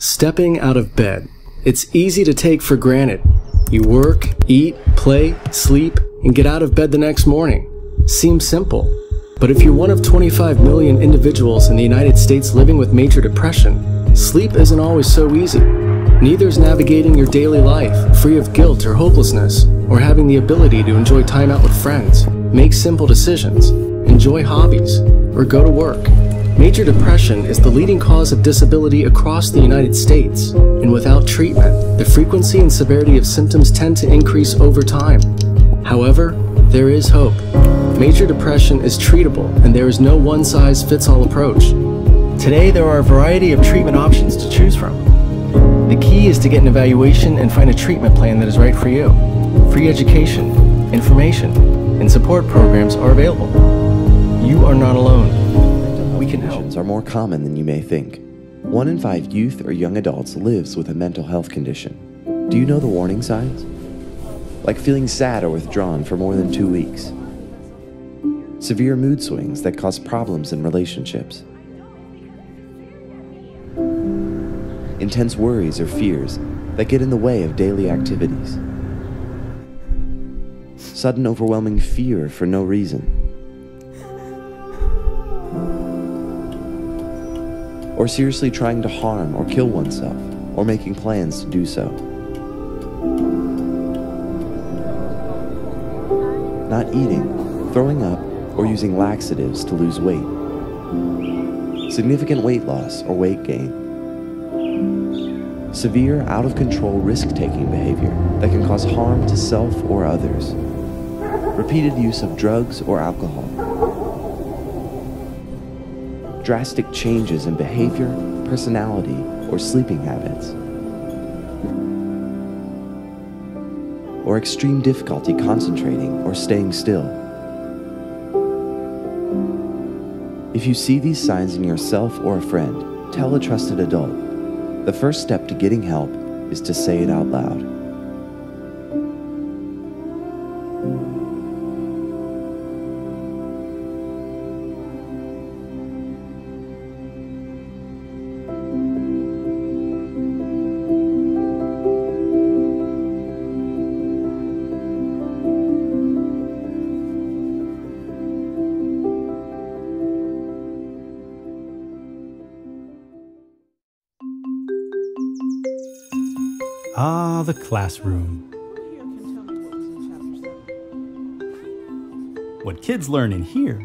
Stepping out of bed. It's easy to take for granted. You work, eat, play, sleep, and get out of bed the next morning. Seems simple. But if you're one of 25 million individuals in the United States living with major depression, sleep isn't always so easy. Neither is navigating your daily life, free of guilt or hopelessness, or having the ability to enjoy time out with friends, make simple decisions, enjoy hobbies, or go to work. Major depression is the leading cause of disability across the United States, and without treatment, the frequency and severity of symptoms tend to increase over time. However, there is hope. Major depression is treatable, and there is no one-size-fits-all approach. Today, there are a variety of treatment options to choose from. The key is to get an evaluation and find a treatment plan that is right for you. Free education, information, and support programs are available. You are not alone. We can help. Conditions are more common than you may think. 1 in 5 youth or young adults lives with a mental health condition. Do you know the warning signs? Like feeling sad or withdrawn for more than 2 weeks. Severe mood swings that cause problems in relationships. Intense worries or fears that get in the way of daily activities. Sudden overwhelming fear for no reason. Or seriously trying to harm or kill oneself, or making plans to do so. Not eating, throwing up, or using laxatives to lose weight. Significant weight loss or weight gain. Severe, out-of-control risk-taking behavior that can cause harm to self or others. Repeated use of drugs or alcohol. Drastic changes in behavior, personality, or sleeping habits. Or extreme difficulty concentrating or staying still. If you see these signs in yourself or a friend, tell a trusted adult. The first step to getting help is to say it out loud. Ah, the classroom. What kids learn in here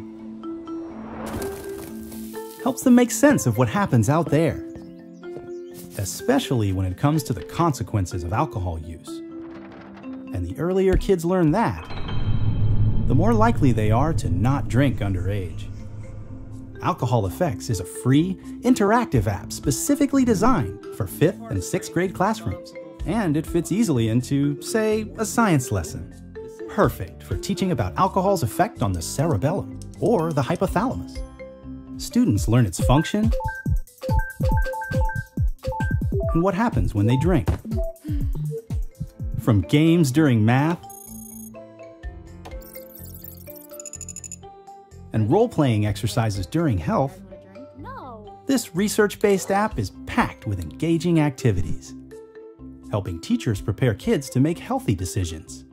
helps them make sense of what happens out there, especially when it comes to the consequences of alcohol use. And the earlier kids learn that, the more likely they are to not drink underage. Alcohol Effects is a free, interactive app specifically designed for 5th and 6th grade classrooms. And it fits easily into, say, a science lesson. Perfect for teaching about alcohol's effect on the cerebellum or the hypothalamus. Students learn its function and what happens when they drink. From games during math and role-playing exercises during health, this research-based app is packed with engaging activities, helping teachers prepare kids to make healthy decisions,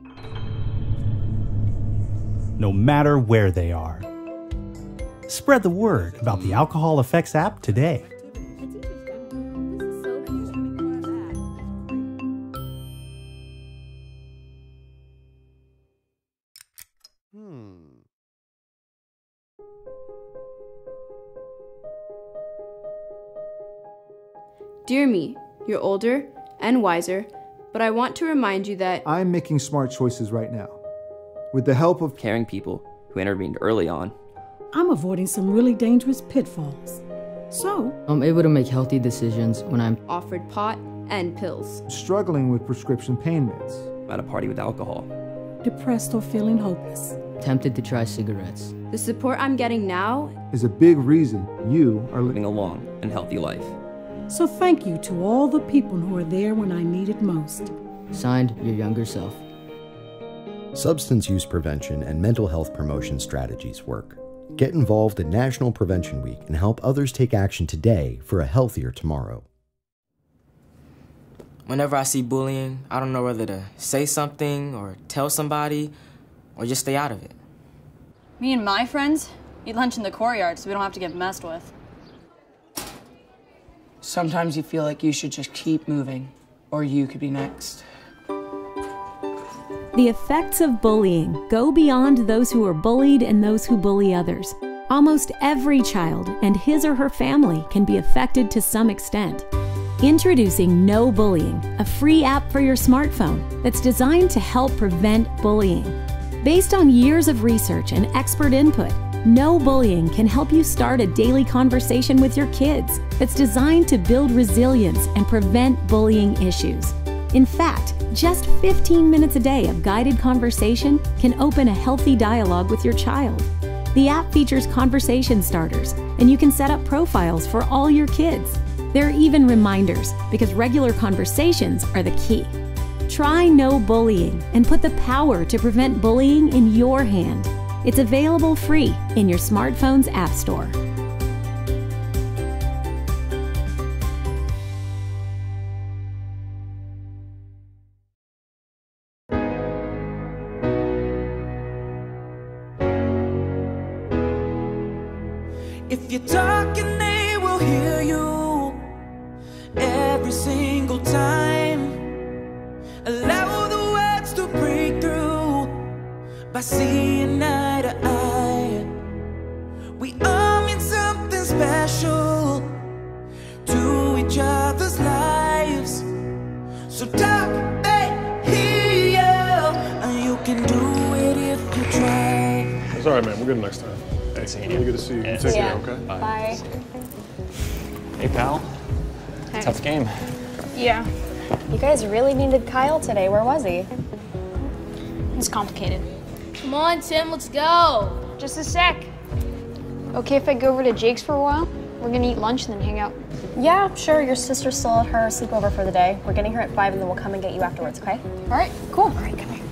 no matter where they are. Spread the word about the Alcohol Effects app today. Dear me, you're older and wiser, but I want to remind you that I'm making smart choices right now. With the help of caring people who intervened early on. I'm avoiding some really dangerous pitfalls. So I'm able to make healthy decisions when I'm offered pot and pills, struggling with prescription pain meds, at a party with alcohol, depressed or feeling hopeless, tempted to try cigarettes. The support I'm getting now is a big reason you are living a long and healthy life. So thank you to all the people who are there when I need it most. Signed, your younger self. Substance use prevention and mental health promotion strategies work. Get involved in National Prevention Week and help others take action today for a healthier tomorrow. Whenever I see bullying, I don't know whether to say something or tell somebody or just stay out of it. Me and my friends eat lunch in the courtyard so we don't have to get messed with. Sometimes you feel like you should just keep moving, or you could be next. The effects of bullying go beyond those who are bullied and those who bully others. Almost every child and his or her family can be affected to some extent. Introducing No Bullying, a free app for your smartphone that's designed to help prevent bullying. Based on years of research and expert input, No Bullying can help you start a daily conversation with your kids that's designed to build resilience and prevent bullying issues. In fact, just 15 minutes a day of guided conversation can open a healthy dialogue with your child. The app features conversation starters, and you can set up profiles for all your kids. There are even reminders, because regular conversations are the key. Try No Bullying and put the power to prevent bullying in your hand. It's available free in your smartphone's app store. If you're talking, they will hear you every single time. Allow the words to break through by seeing eye to eye. We all mean something special to each other's lives. So talk, hear, and you can do it if you try. It's all right, man. We're good next time. Hey, really good to see you. You take care, okay? Bye. Hey, pal. Hey. Tough game. Yeah. You guys really needed Kyle today. Where was he? It's complicated. Come on, Tim, let's go. Just a sec. Okay if I go over to Jake's for a while? We're gonna eat lunch and then hang out. Yeah, sure. Your sister's still at her sleepover for the day. We're getting her at 5 and then we'll come and get you afterwards, okay? All right, cool. All right, come here.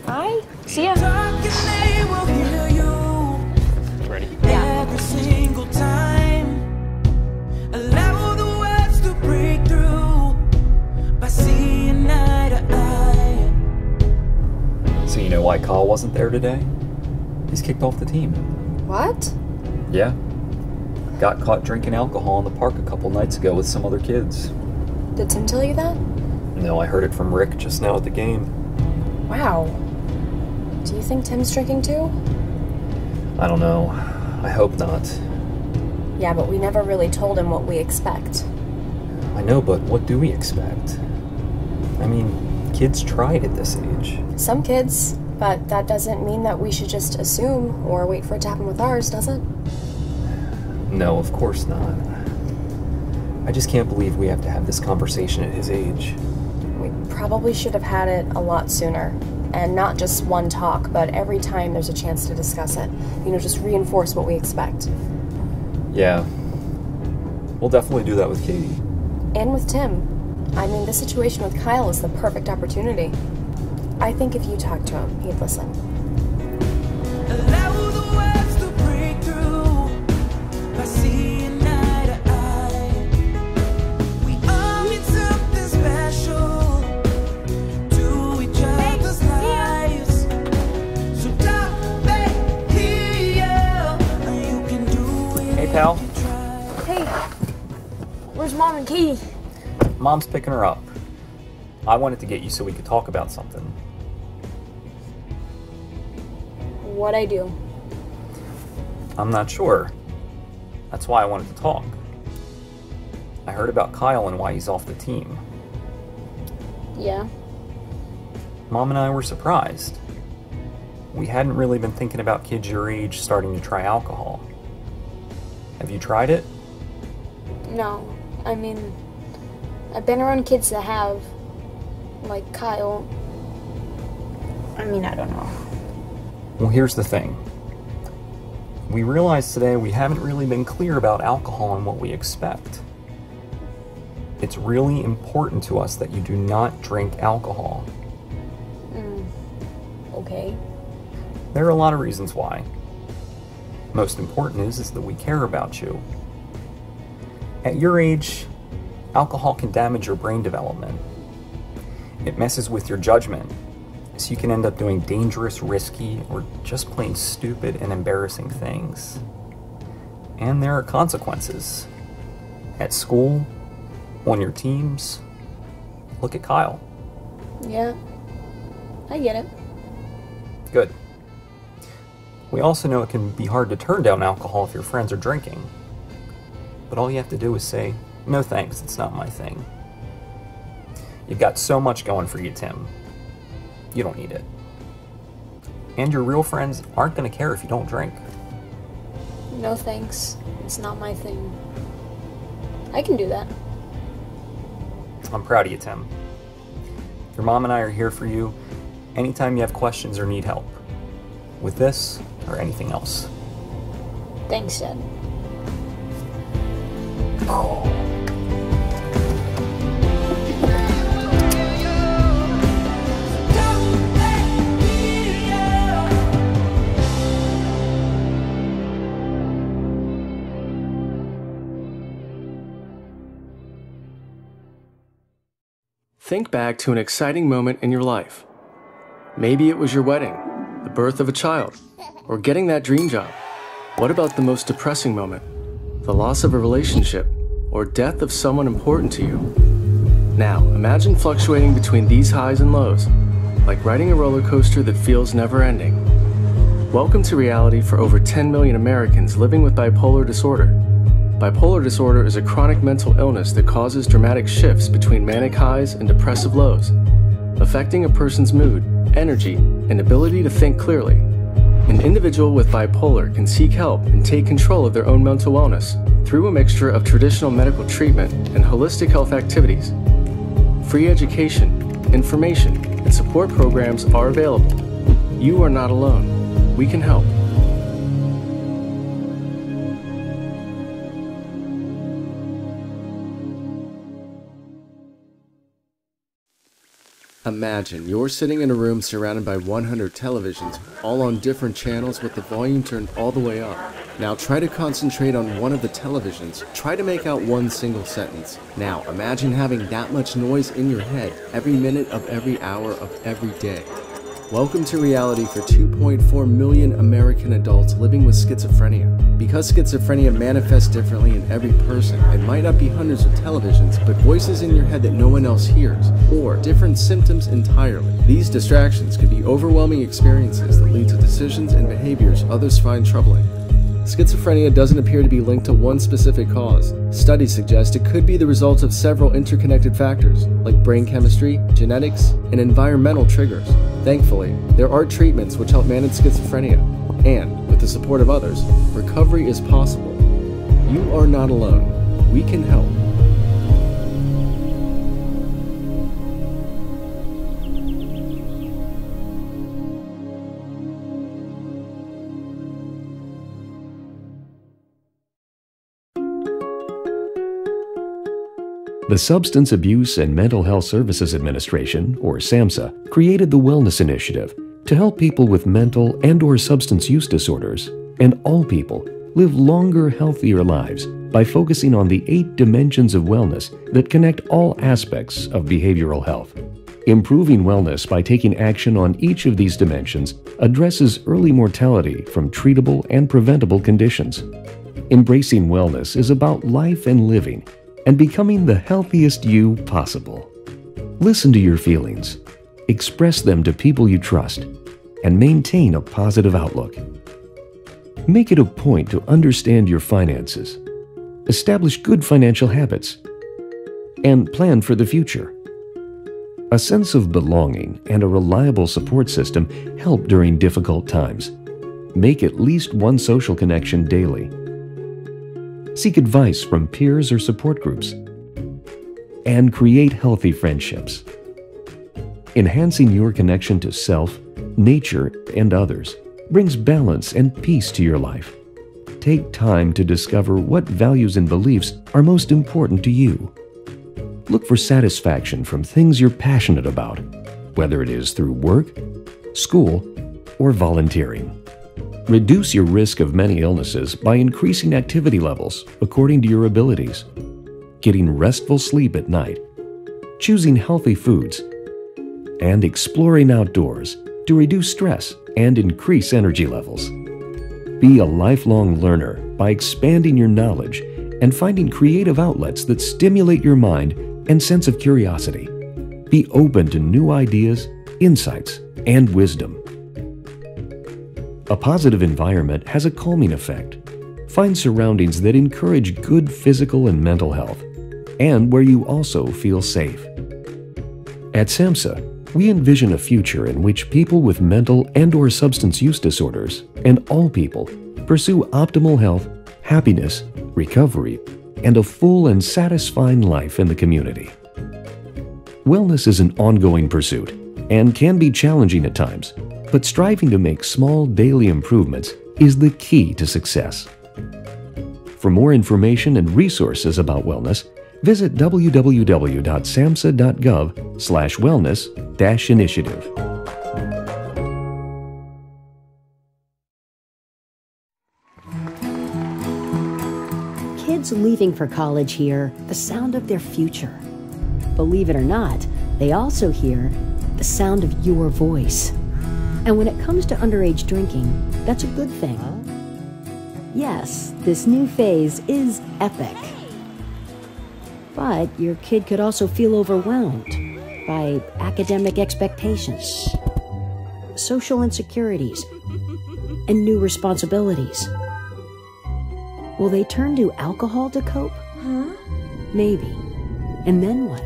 Bye. See ya. Ready? Yeah. Every single time. Allow the words to break through by seeing eye to eye. So you know why Kyle wasn't there today? He's kicked off the team. What? Yeah. Got caught drinking alcohol in the park a couple nights ago with some other kids. Did Tim tell you that? No, I heard it from Rick just now at the game. Wow. Do you think Tim's drinking too? I don't know. I hope not. Yeah, but we never really told him what we expect. I know, but what do we expect? I mean, kids tried at this age. Some kids, but that doesn't mean that we should just assume or wait for it to happen with ours, does it? No, of course not. I just can't believe we have to have this conversation at his age. We probably should have had it a lot sooner. And not just one talk, but every time there's a chance to discuss it. You know, just reinforce what we expect. Yeah. We'll definitely do that with Katie. And with Tim. I mean, this situation with Kyle is the perfect opportunity. I think if you talk to him, he'd listen. Allow the words to break through by seeing eye to eye. We all need something special to each other's lives. So talk, hear, and you can do it. Hey, pal. Hey, where's Mom and Katie? Mom's picking her up. I wanted to get you so we could talk about something. What'd I do? I'm not sure. That's why I wanted to talk. I heard about Kyle and why he's off the team. Yeah? Mom and I were surprised. We hadn't really been thinking about kids your age starting to try alcohol. Have you tried it? No. I mean, I've been around kids that have, like Kyle. I mean, I don't know. Well, here's the thing. We realized today we haven't really been clear about alcohol and what we expect. It's really important to us that you do not drink alcohol. Okay. There are a lot of reasons why. Most important is that we care about you. At your age, Alcohol can damage your brain development. It messes with your judgment, so you can end up doing dangerous, risky, or just plain stupid and embarrassing things. And there are consequences. At school, on your teams. Look at Kyle. Yeah, I get it. Good. We also know it can be hard to turn down alcohol if your friends are drinking. But all you have to do is say, no thanks, it's not my thing. You've got so much going for you, Tim. You don't need it. And your real friends aren't going to care if you don't drink. No thanks, it's not my thing. I can do that. I'm proud of you, Tim. Your mom and I are here for you anytime you have questions or need help. With this or anything else. Thanks, Dad. Think back to an exciting moment in your life. Maybe it was your wedding, the birth of a child, or getting that dream job. What about the most depressing moment? The loss of a relationship, or death of someone important to you? Now, imagine fluctuating between these highs and lows, like riding a roller coaster that feels never-ending. Welcome to reality for over 10 million Americans living with bipolar disorder. Bipolar disorder is a chronic mental illness that causes dramatic shifts between manic highs and depressive lows, affecting a person's mood, energy, and ability to think clearly. An individual with bipolar can seek help and take control of their own mental wellness through a mixture of traditional medical treatment and holistic health activities. Free education, information, and support programs are available. You are not alone. We can help. Imagine you're sitting in a room surrounded by 100 televisions, all on different channels with the volume turned all the way up. Now try to concentrate on one of the televisions. Try to make out one single sentence. Now imagine having that much noise in your head every minute of every hour of every day. Welcome to reality for 2.4 million American adults living with schizophrenia. Because schizophrenia manifests differently in every person, it might not be hundreds of televisions, but voices in your head that no one else hears, or different symptoms entirely. These distractions can be overwhelming experiences that lead to decisions and behaviors others find troubling. Schizophrenia doesn't appear to be linked to one specific cause. Studies suggest it could be the result of several interconnected factors, like brain chemistry, genetics, and environmental triggers. Thankfully, there are treatments which help manage schizophrenia, and, with the support of others, recovery is possible. You are not alone. We can help. The Substance Abuse and Mental Health Services Administration, or SAMHSA, created the Wellness Initiative to help people with mental and/or substance use disorders, and all people, live longer, healthier lives by focusing on the 8 dimensions of wellness that connect all aspects of behavioral health. Improving wellness by taking action on each of these dimensions addresses early mortality from treatable and preventable conditions. Embracing wellness is about life and living, and becoming the healthiest you possible. Listen to your feelings, express them to people you trust, and maintain a positive outlook. Make it a point to understand your finances, establish good financial habits, and plan for the future. A sense of belonging and a reliable support system help during difficult times. Make at least one social connection daily. Seek advice from peers or support groups, and create healthy friendships. Enhancing your connection to self, nature, and others brings balance and peace to your life. Take time to discover what values and beliefs are most important to you. Look for satisfaction from things you're passionate about, whether it is through work, school, or volunteering. Reduce your risk of many illnesses by increasing activity levels according to your abilities. getting restful sleep at night, choosing healthy foods, and exploring outdoors to reduce stress and increase energy levels. Be a lifelong learner by expanding your knowledge and finding creative outlets that stimulate your mind and sense of curiosity. Be open to new ideas, insights, and wisdom. A positive environment has a calming effect. Find surroundings that encourage good physical and mental health, and where you also feel safe. At SAMHSA, we envision a future in which people with mental and/or substance use disorders, and all people, pursue optimal health, happiness, recovery, and a full and satisfying life in the community. Wellness is an ongoing pursuit and can be challenging at times, but striving to make small daily improvements is the key to success. For more information and resources about wellness, visit www.samhsa.gov/wellness-initiative. Kids leaving for college hear the sound of their future. Believe it or not, they also hear the sound of your voice. And when it comes to underage drinking, that's a good thing. Yes, this new phase is epic. But your kid could also feel overwhelmed by academic expectations, social insecurities, and new responsibilities. Will they turn to alcohol to cope? Maybe. And then what?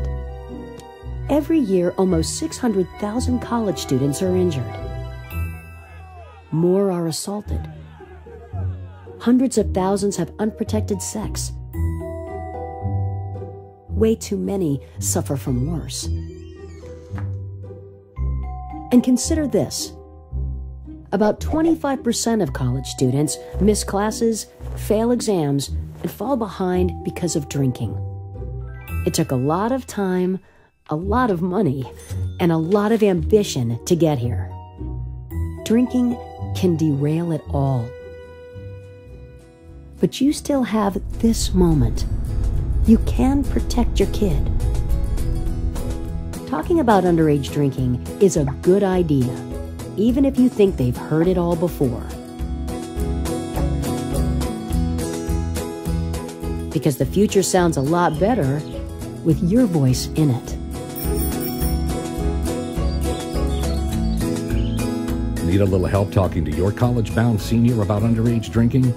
Every year, almost 600,000 college students are injured. More are assaulted. Hundreds of thousands have unprotected sex. Way too many suffer from worse. And consider this. About 25% of college students miss classes, fail exams, and fall behind because of drinking. It took a lot of time, a lot of money, and a lot of ambition to get here. Drinking can derail it all. But you still have this moment. You can protect your kid. Talking about underage drinking is a good idea, even if you think they've heard it all before. Because the future sounds a lot better with your voice in it. Need a little help talking to your college-bound senior about underage drinking?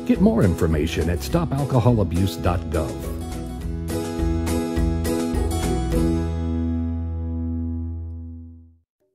Get more information at stopalcoholabuse.gov.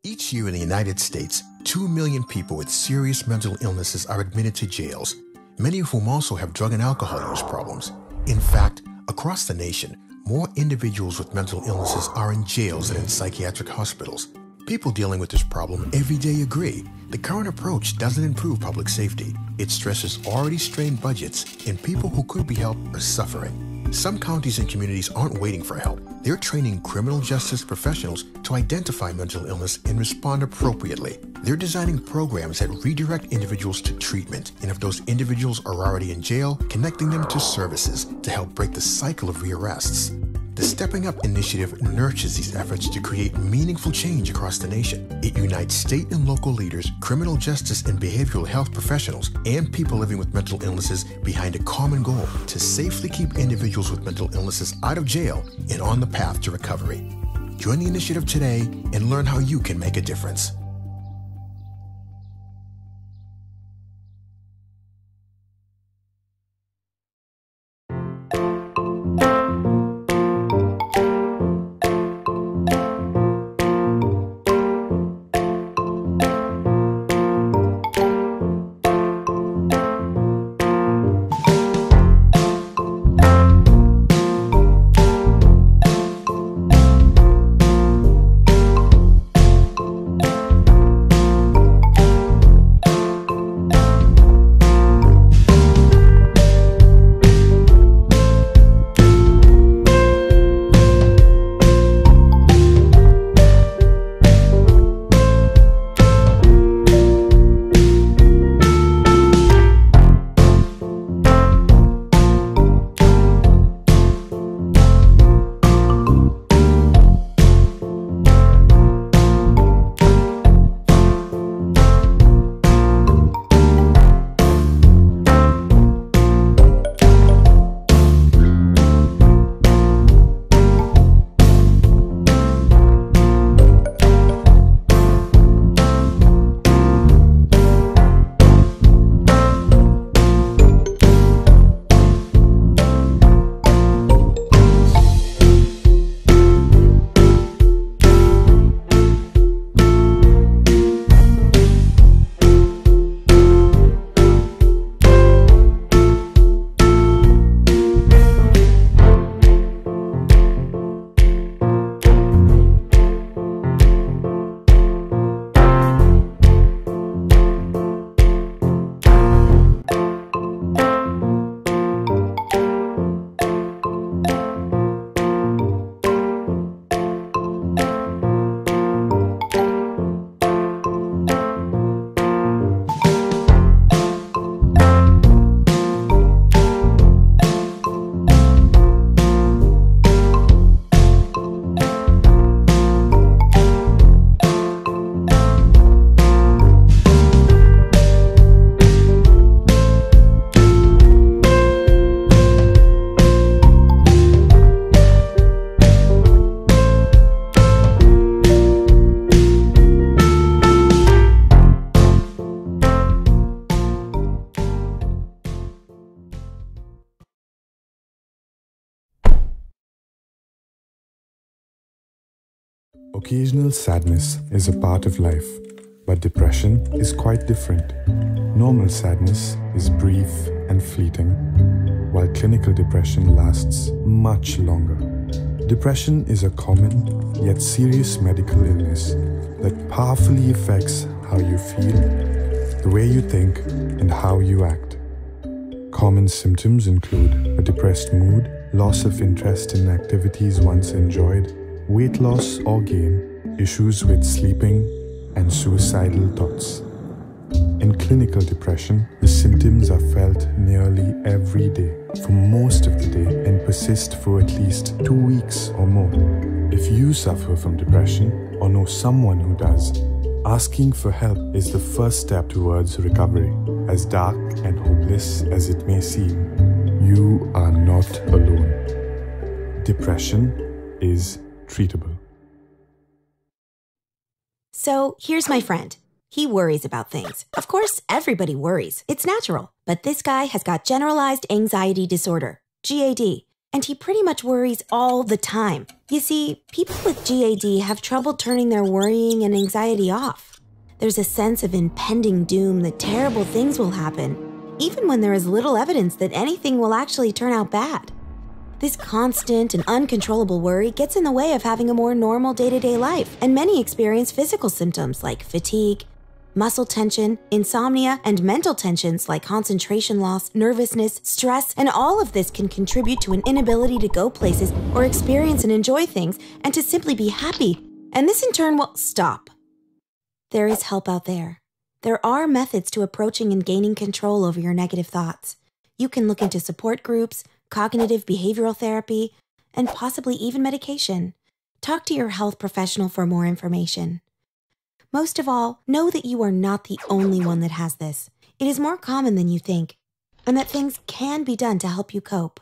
Each year in the United States, 2 million people with serious mental illnesses are admitted to jails, many of whom also have drug and alcohol use problems. In fact, across the nation, more individuals with mental illnesses are in jails than in psychiatric hospitals. People dealing with this problem every day agree the current approach doesn't improve public safety. It stresses already strained budgets, and people who could be helped are suffering. Some counties and communities aren't waiting for help. They're training criminal justice professionals to identify mental illness and respond appropriately. They're designing programs that redirect individuals to treatment, and if those individuals are already in jail, connecting them to services to help break the cycle of rearrests. The Stepping Up initiative nurtures these efforts to create meaningful change across the nation. It unites state and local leaders, criminal justice and behavioral health professionals, and people living with mental illnesses behind a common goal to safely keep individuals with mental illnesses out of jail and on the path to recovery. Join the initiative today and learn how you can make a difference. Occasional sadness is a part of life, but depression is quite different. Normal sadness is brief and fleeting, while clinical depression lasts much longer. Depression is a common yet serious medical illness that powerfully affects how you feel, the way you think, and how you act. Common symptoms include a depressed mood, loss of interest in activities once enjoyed, weight loss or gain, issues with sleeping, and suicidal thoughts. In clinical depression, the symptoms are felt nearly every day, for most of the day, and persist for at least 2 weeks or more. If you suffer from depression or know someone who does, asking for help is the first step towards recovery. As dark and hopeless as it may seem, you are not alone. Depression is treatable. So here's my friend. He worries about things. Of course, everybody worries. It's natural. But this guy has got generalized anxiety disorder, GAD, and he pretty much worries all the time. You see, people with GAD have trouble turning their worrying and anxiety off. There's a sense of impending doom that terrible things will happen, even when there is little evidence that anything will actually turn out bad. This constant and uncontrollable worry gets in the way of having a more normal day-to-day life, and many experience physical symptoms like fatigue, muscle tension, insomnia, and mental tensions like concentration loss, nervousness, stress, and all of this can contribute to an inability to go places or experience and enjoy things and to simply be happy. And this in turn will stop. There is help out there. There are methods to approaching and gaining control over your negative thoughts. You can look into support groups, cognitive behavioral therapy, and possibly even medication. Talk to your health professional for more information. Most of all, know that you are not the only one that has this. It is more common than you think, and that things can be done to help you cope.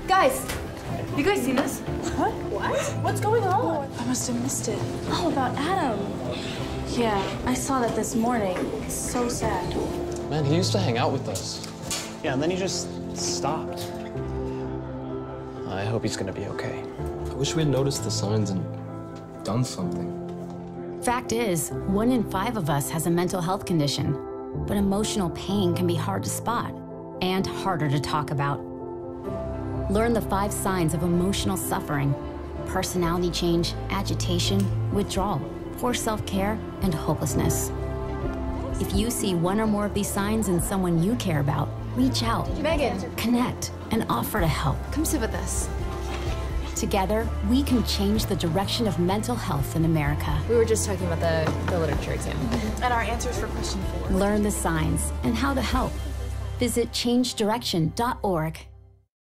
Guys, you guys seen this? What? What's going on? I must have missed it. Oh, about Adam. Yeah, I saw that this morning. It's so sad. Man, he used to hang out with us. Yeah, and then he just stopped. I hope he's gonna be okay. I wish we had noticed the signs and done something. Fact is, 1 in 5 of us has a mental health condition, but emotional pain can be hard to spot and harder to talk about. Learn the 5 signs of emotional suffering: personality change, agitation, withdrawal, poor self-care, and hopelessness. If you see 1 or more of these signs in someone you care about, reach out, Megan, connect, and offer to help. come sit with us. Together, we can change the direction of mental health in America. We were just talking about the literature exam. And our answers for question 4. Learn the signs and how to help. Visit changedirection.org.